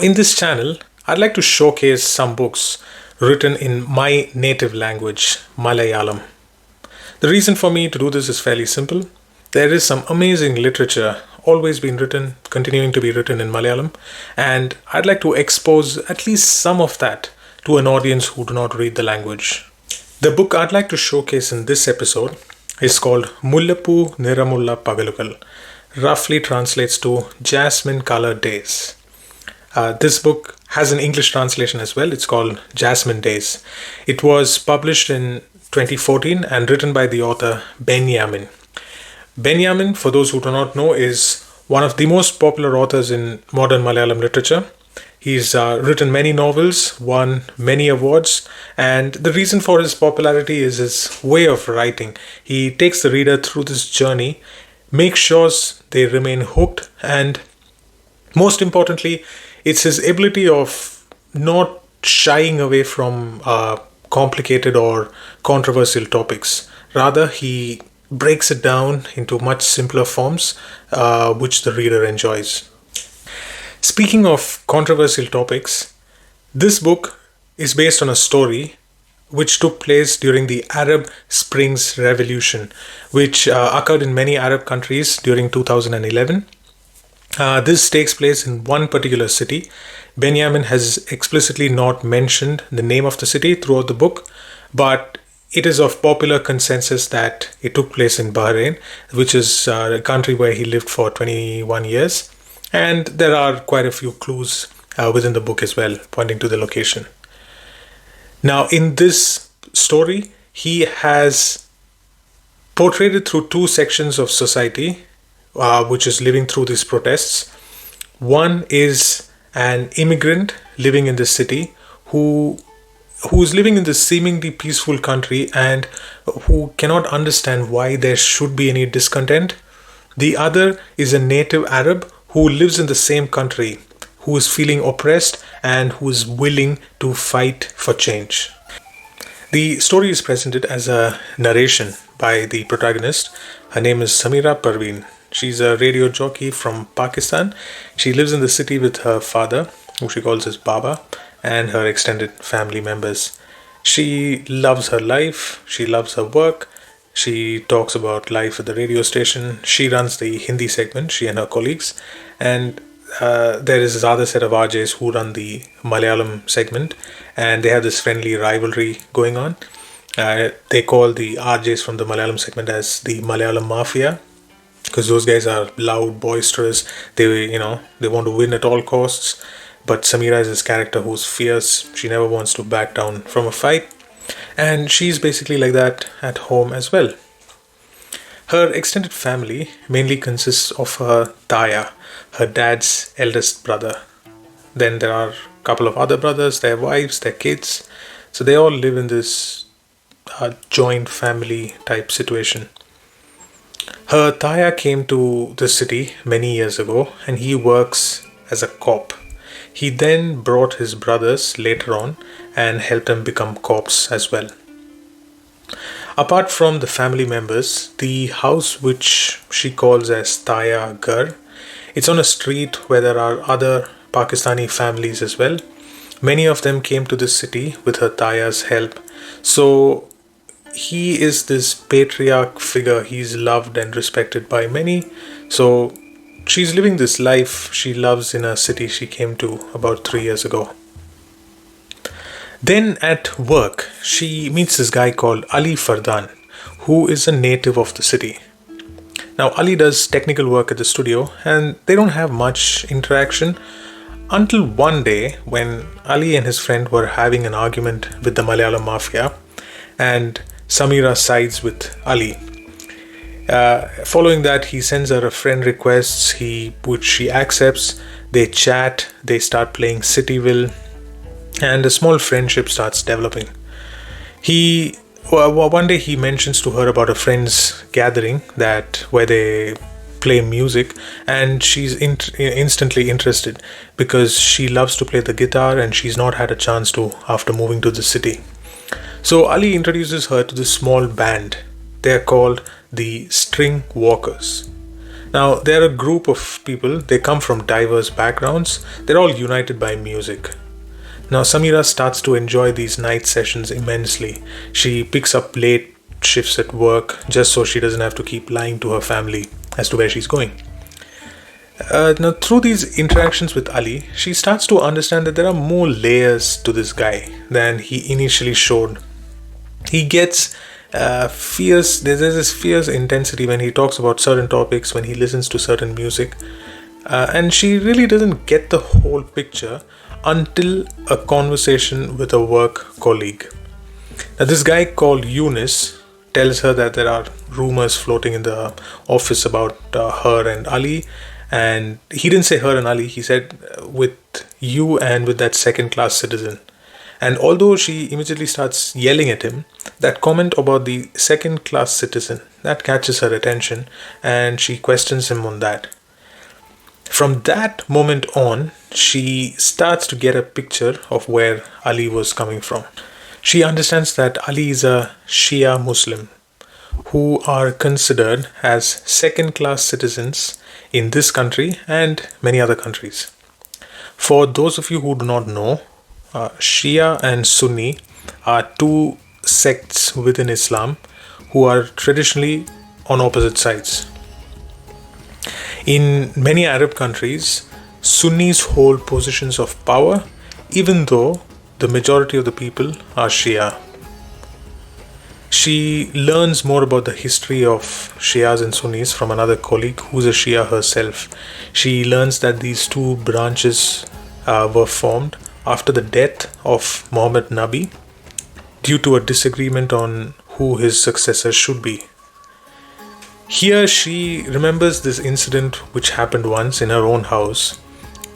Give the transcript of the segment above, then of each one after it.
In this channel, I'd like to showcase some books written in my native language, Malayalam. The reason for me to do this is fairly simple. There is some amazing literature always been written, continuing to be written in Malayalam, and I'd like to expose at least some of that to an audience who do not read the language. The book I'd like to showcase in this episode is called Mullappoo Niramulla Pakalukal. Roughly translates to Jasmine Colored Days. This book has an English translation as well. It's called Jasmine Days. It was published in 2014 and written by the author Benyamin. Benyamin, for those who do not know, is one of the most popular authors in modern Malayalam literature. He's written many novels, won many awards, and the reason for his popularity is his way of writing. He takes the reader through this journey, makes sure they remain hooked, and most importantly, it's his ability of not shying away from complicated or controversial topics. Rather, he breaks it down into much simpler forms, which the reader enjoys. Speaking of controversial topics, this book is based on a story which took place during the Arab Springs Revolution, which occurred in many Arab countries during 2011. This takes place in one particular city. Benyamin has explicitly not mentioned the name of the city throughout the book, but it is of popular consensus that it took place in Bahrain, which is a country where he lived for 21 years. And there are quite a few clues within the book as well, pointing to the location. Now, in this story, he has portrayed it through two sections of society, which is living through these protests. One is an immigrant living in this city who's living in this seemingly peaceful country and who cannot understand why there should be any discontent. The other is a native Arab who lives in the same country, who is feeling oppressed and who is willing to fight for change. The story is presented as a narration by the protagonist. Her name is Samira Parveen. She's a radio jockey from Pakistan. She lives in the city with her father, who she calls his Baba, and her extended family members. She loves her life. She loves her work. She talks about life at the radio station. She runs the Hindi segment, she and her colleagues. And there is this other set of RJs who run the Malayalam segment. And they have this friendly rivalry going on. They call the RJs from the Malayalam segment as the Malayalam Mafia, because those guys are loud, boisterous. They want to win at all costs. But Samira is this character who's fierce. She never wants to back down from a fight. And she's basically like that at home as well. Her extended family mainly consists of her Taya, her dad's eldest brother. Then there are a couple of other brothers, their wives, their kids. So they all live in this joint family type situation. Her Taya came to the city many years ago and he works as a cop. He then brought his brothers later on and helped them become cops as well. Apart from the family members, the house which she calls as Taya Ghar, it's on a street where there are other Pakistani families as well. Many of them came to this city with her Taya's help. So he is this patriarch figure. He's loved and respected by many. So she's living this life she loves in a city she came to about 3 years ago. Then at work, she meets this guy called Ali Fardan, who is a native of the city. Now, Ali does technical work at the studio and they don't have much interaction until one day when Ali and his friend were having an argument with the Malayalam Mafia and Samira sides with Ali. Following that, he sends her a friend request, which she accepts. They chat, they start playing Cityville, and a small friendship starts developing. One day he mentions to her about a friend's gathering where they play music, and she's instantly interested because she loves to play the guitar and she's not had a chance to after moving to the city. So Ali introduces her to this small band. They're called the String Walkers. Now, they're a group of people, they come from diverse backgrounds, they're all united by music. Now, Samira starts to enjoy these night sessions immensely. She picks up late shifts at work just so she doesn't have to keep lying to her family as to where she's going. Now, through these interactions with Ali, she starts to understand that there are more layers to this guy than he initially showed. He gets fierce, there's this fierce intensity when he talks about certain topics, when he listens to certain music, and she really doesn't get the whole picture until a conversation with a work colleague. Now, this guy called Yunus tells her that there are rumors floating in the office about her and Ali, and he didn't say her and Ali, he said with you and with that second class citizen. And although she immediately starts yelling at him, that comment about the second class citizen, that catches her attention and she questions him on that. From that moment on, she starts to get a picture of where Ali was coming from. She understands that Ali is a Shia Muslim who are considered as second class citizens in this country and many other countries. For those of you who do not know, Shia and Sunni are two sects within Islam who are traditionally on opposite sides. In many Arab countries, Sunnis hold positions of power even though the majority of the people are Shia. She learns more about the history of Shias and Sunnis from another colleague who's a Shia herself. She learns that these two branches were formed after the death of Muhammad Nabi due to a disagreement on who his successor should be. Here she remembers this incident which happened once in her own house.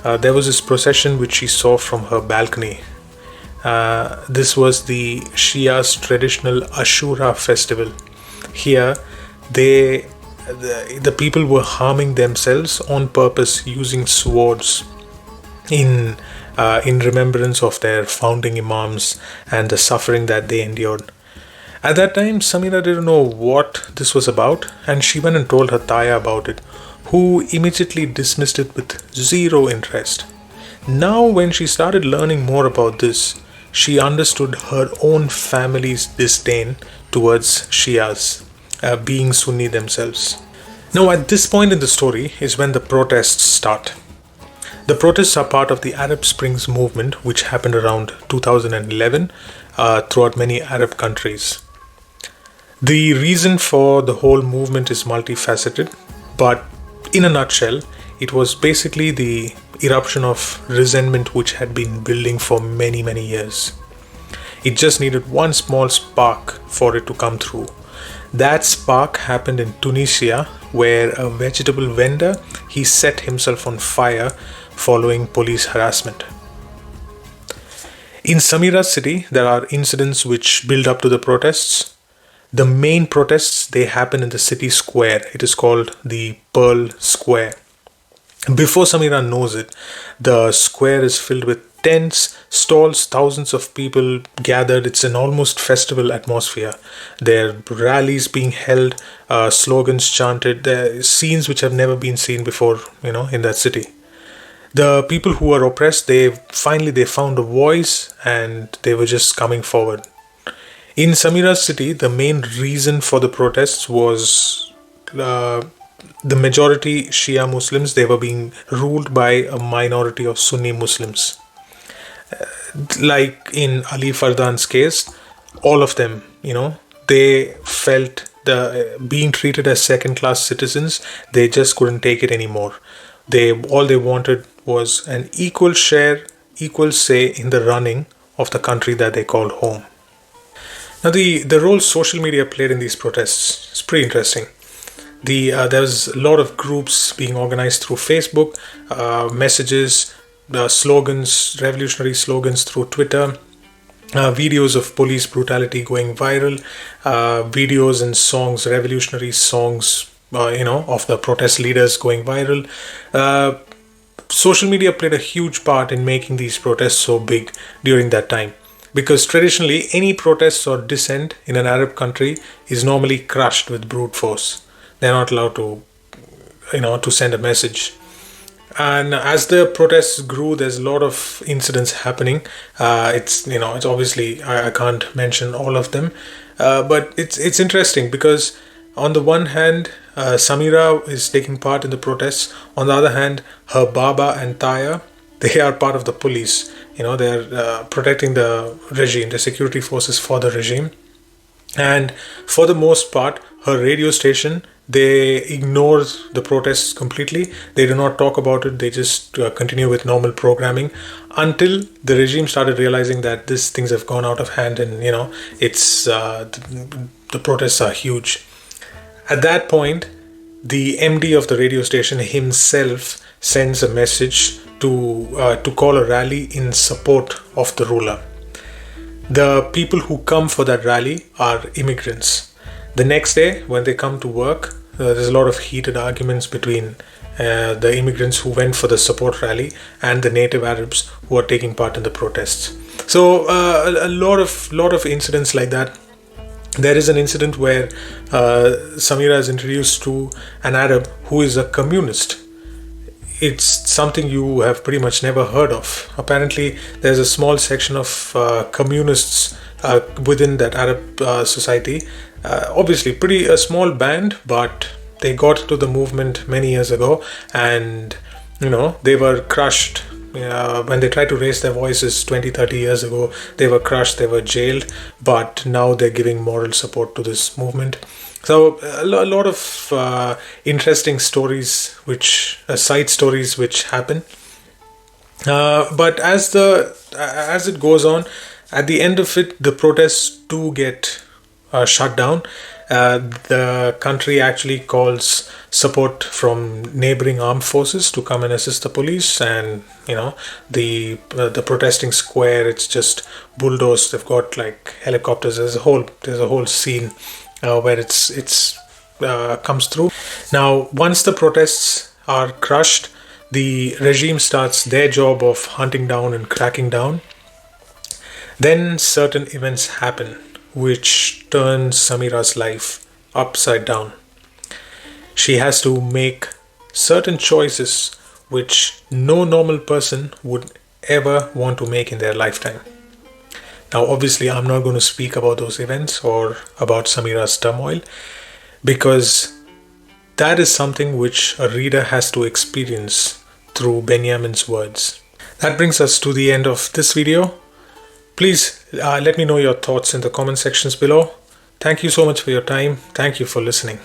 There was this procession which she saw from her balcony. This was the Shia's traditional Ashura festival. Here, the people were harming themselves on purpose using swords in remembrance of their founding imams and the suffering that they endured. At that time, Samira didn't know what this was about, and she went and told her Taya about it, who immediately dismissed it with zero interest. Now, when she started learning more about this, she understood her own family's disdain towards Shias, being Sunni themselves. Now, at this point in the story is when the protests start. The protests are part of the Arab Springs movement, which happened around 2011 throughout many Arab countries. The reason for the whole movement is multifaceted, but in a nutshell, it was basically the eruption of resentment which had been building for many, many years. It just needed one small spark for it to come through. That spark happened in Tunisia, where a vegetable vendor, he set himself on fire following police harassment. In Samira's city, there are incidents which build up to the protests. The main protests, they happen in the city square. It is called the Pearl Square. Before Samira knows it, the square is filled with tents, stalls, thousands of people gathered. It's an almost festival atmosphere. There are rallies being held, slogans chanted. There are scenes which have never been seen before, in that city. The people who were oppressed, they found a voice and they were just coming forward. In Samira's city, the main reason for the protests was the majority Shia Muslims, they were being ruled by a minority of Sunni Muslims. Like in Ali Fardan's case, all of them, they felt being treated as second-class citizens, they just couldn't take it anymore. All they wanted was an equal share, equal say in the running of the country that they called home. Now, the role social media played in these protests is pretty interesting. There was a lot of groups being organized through Facebook, messages, slogans, revolutionary slogans through Twitter, videos of police brutality going viral, videos and songs, revolutionary songs, of the protest leaders going viral. Social media played a huge part in making these protests so big during that time. Because traditionally, any protests or dissent in an Arab country is normally crushed with brute force. They're not allowed to to send a message. And as the protests grew, there's a lot of incidents happening. It's obviously I can't mention all of them, but it's interesting because on the one hand, Samira is taking part in the protests. On the other hand, her Baba and Taya, they are part of the police. They're protecting the regime, the security forces for the regime. And for the most part, her radio station, they ignore the protests completely. They do not talk about it. They just continue with normal programming until the regime started realizing that these things have gone out of hand, and it's the protests are huge. At that point, the MD of the radio station himself sends a message to call a rally in support of the ruler. The people who come for that rally are immigrants. The next day, when they come to work, there's a lot of heated arguments between the immigrants who went for the support rally and the native Arabs who are taking part in the protests. So a lot of incidents like that. There is an incident where Samira is introduced to an Arab who is a communist. It's something you have pretty much never heard of. Apparently, there's a small section of communists within that Arab society. Obviously, pretty a small band, but they got to the movement many years ago, and they were crushed. When they tried to raise their voices 20-30 years ago, they were crushed, they were jailed, but now they're giving moral support to this movement. So a lot of interesting stories, side stories which happen. But as it goes on, at the end of it, the protests do get shut down. The country actually calls support from neighboring armed forces to come and assist the police, and the protesting square, it's just bulldozed. They've got like helicopters. There's a whole scene where it's comes through. Now, once the protests are crushed, the regime starts their job of hunting down and cracking down. Then certain events happen which turns Samira's life upside down. She has to make certain choices which no normal person would ever want to make in their lifetime. Now, obviously, I'm not going to speak about those events or about Samira's turmoil, because that is something which a reader has to experience through Benyamin's words. That brings us to the end of this video. Please let me know your thoughts in the comment sections below. Thank you so much for your time. Thank you for listening.